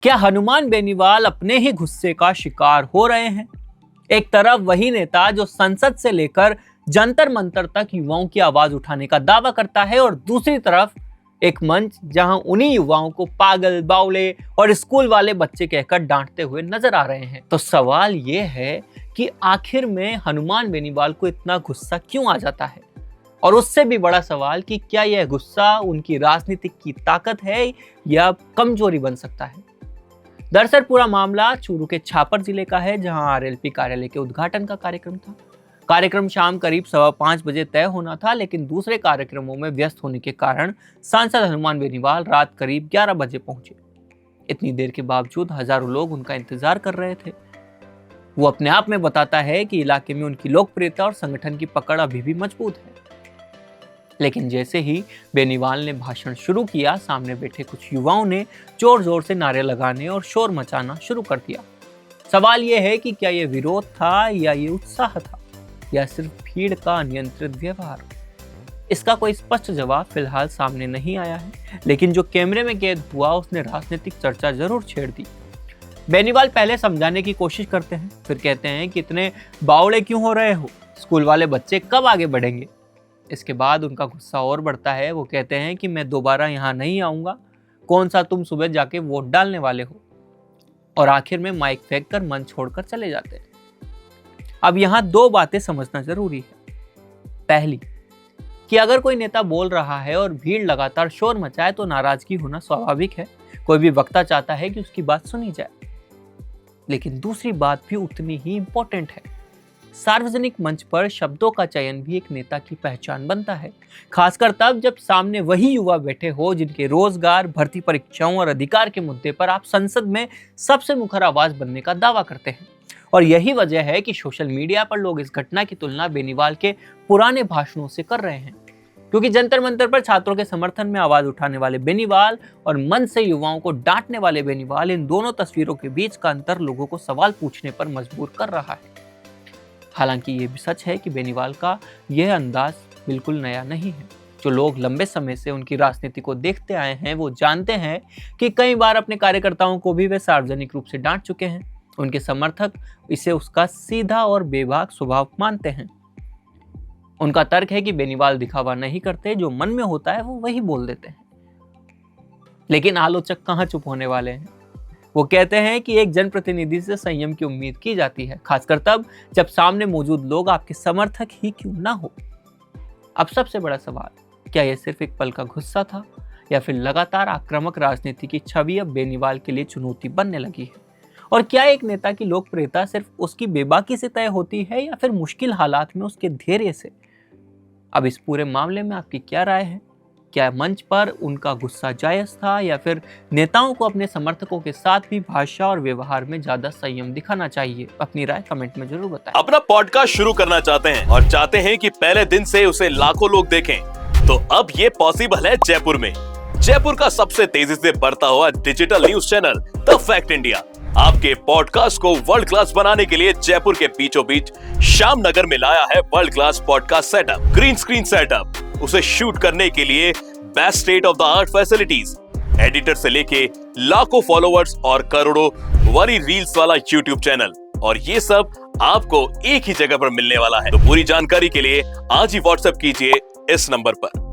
क्या हनुमान बेनीवाल अपने ही गुस्से का शिकार हो रहे हैं? एक तरफ वही नेता जो संसद से लेकर जंतर मंतर तक युवाओं की आवाज उठाने का दावा करता है, और दूसरी तरफ एक मंच जहां उन्हीं युवाओं को पागल, बावले और स्कूल वाले बच्चे कहकर डांटते हुए नजर आ रहे हैं। तो सवाल ये है कि आखिर में हनुमान बेनीवाल को इतना गुस्सा क्यों आ जाता है? और उससे भी बड़ा सवाल कि क्या यह गुस्सा उनकी राजनीतिक की ताकत है या कमजोरी बन सकता है? दरअसल पूरा मामला चूरू के छापर जिले का है, जहां आरएलपी कार्यालय के उद्घाटन का कार्यक्रम था। कार्यक्रम शाम करीब 5:15 बजे तय होना था, लेकिन दूसरे कार्यक्रमों में व्यस्त होने के कारण सांसद हनुमान बेनीवाल रात करीब 11 बजे पहुंचे। इतनी देर के बावजूद हजारों लोग उनका इंतजार कर रहे थे। वो अपने आप में बताता है कि इलाके में उनकी लोकप्रियता और संगठन की पकड़ अभी भी मजबूत है। लेकिन जैसे ही बेनीवाल ने भाषण शुरू किया, सामने बैठे कुछ युवाओं ने जोर जोर से नारे लगाने और शोर मचाना शुरू कर दिया। सवाल यह है कि क्या यह विरोध था या ये उत्साह था, या सिर्फ भीड़ का अनियंत्रित व्यवहार? इसका कोई स्पष्ट जवाब फिलहाल सामने नहीं आया है, लेकिन जो कैमरे में कैद हुआ उसने राजनीतिक चर्चा जरूर छेड़ दी। बेनीवाल पहले समझाने की कोशिश करते हैं, फिर कहते हैं कि इतने बावड़े क्यों हो रहे हो, स्कूल वाले बच्चे कब आगे बढ़ेंगे। इसके बाद उनका गुस्सा और बढ़ता है। वो कहते हैं कि मैं दोबारा यहाँ नहीं आऊँगा, कौन सा तुम सुबह जाके वोट डालने वाले हो, और आखिर में माइक फेंक कर मंच छोड़कर चले जाते हैं। अब यहाँ दो बातें समझना जरूरी है। पहली, कि अगर कोई नेता बोल रहा है और भीड़ लगातार शोर मचाए तो नाराजगी होना स्वाभाविक है। कोई भी वक्ता चाहता है कि उसकी बात सुनी जाए। लेकिन दूसरी बात भी उतनी ही इंपॉर्टेंट है। सार्वजनिक मंच पर शब्दों का चयन भी एक नेता की पहचान बनता है, खासकर तब जब सामने वही युवा बैठे हो जिनके रोजगार, भर्ती परीक्षाओं और अधिकार के मुद्दे पर आप संसद में सबसे मुखर आवाज बनने का दावा करते हैं। और यही वजह है कि सोशल मीडिया पर लोग इस घटना की तुलना बेनीवाल के पुराने भाषणों से कर रहे हैं, क्योंकि जंतर मंतर पर छात्रों के समर्थन में आवाज उठाने वाले बेनीवाल और मंच से युवाओं को डांटने वाले बेनीवाल, इन दोनों तस्वीरों के बीच का अंतर लोगों को सवाल पूछने पर मजबूर कर रहा है। हालांकि ये भी सच है कि बेनीवाल का यह अंदाज बिल्कुल नया नहीं है। जो लोग लंबे समय से उनकी राजनीति को देखते आए हैं वो जानते हैं कि कई बार अपने कार्यकर्ताओं को भी वे सार्वजनिक रूप से डांट चुके हैं। उनके समर्थक इसे उसका सीधा और बेबाक स्वभाव मानते हैं। उनका तर्क है कि बेनीवाल दिखावा नहीं करते, जो मन में होता है वो वही बोल देते हैं। लेकिन आलोचक कहाँ चुप होने वाले हैं। वो कहते हैं कि एक जनप्रतिनिधि से संयम की उम्मीद की जाती है, खासकर तब जब सामने मौजूद लोग आपके समर्थक ही क्यों ना हो। अब सबसे बड़ा सवाल, क्या यह सिर्फ एक पल का गुस्सा था, या फिर लगातार आक्रामक राजनीति की छवि अब बेनीवाल के लिए चुनौती बनने लगी है? और क्या एक नेता की लोकप्रियता सिर्फ उसकी बेबाकी से तय होती है, या फिर मुश्किल हालात में उसके धैर्य से? अब इस पूरे मामले में आपकी क्या राय है? क्या मंच पर उनका गुस्सा जायज था, या फिर नेताओं को अपने समर्थकों के साथ भी भाषा और व्यवहार में ज्यादा संयम दिखाना चाहिए? अपनी राय कमेंट में जरूर बताएं। अपना पॉडकास्ट शुरू करना चाहते हैं और चाहते हैं कि पहले दिन से उसे लाखों लोग देखें, तो अब ये पॉसिबल है जयपुर में। जयपुर का सबसे तेजी से बढ़ता हुआ digital news channel the fact India आपके पॉडकास्ट को वर्ल्ड क्लास बनाने के लिए जयपुर के बीचों बीच श्याम नगर में लाया है world class podcast setup, green screen setup, उसे शूट करने के लिए best state of the art facilities, editor से लेके लाखों फॉलोअर्स और करोड़ों वाली रील्स वाला यूट्यूब चैनल, और ये सब आपको एक ही जगह पर मिलने वाला है। तो पूरी जानकारी के लिए आज ही व्हाट्सएप कीजिए इस नंबर पर।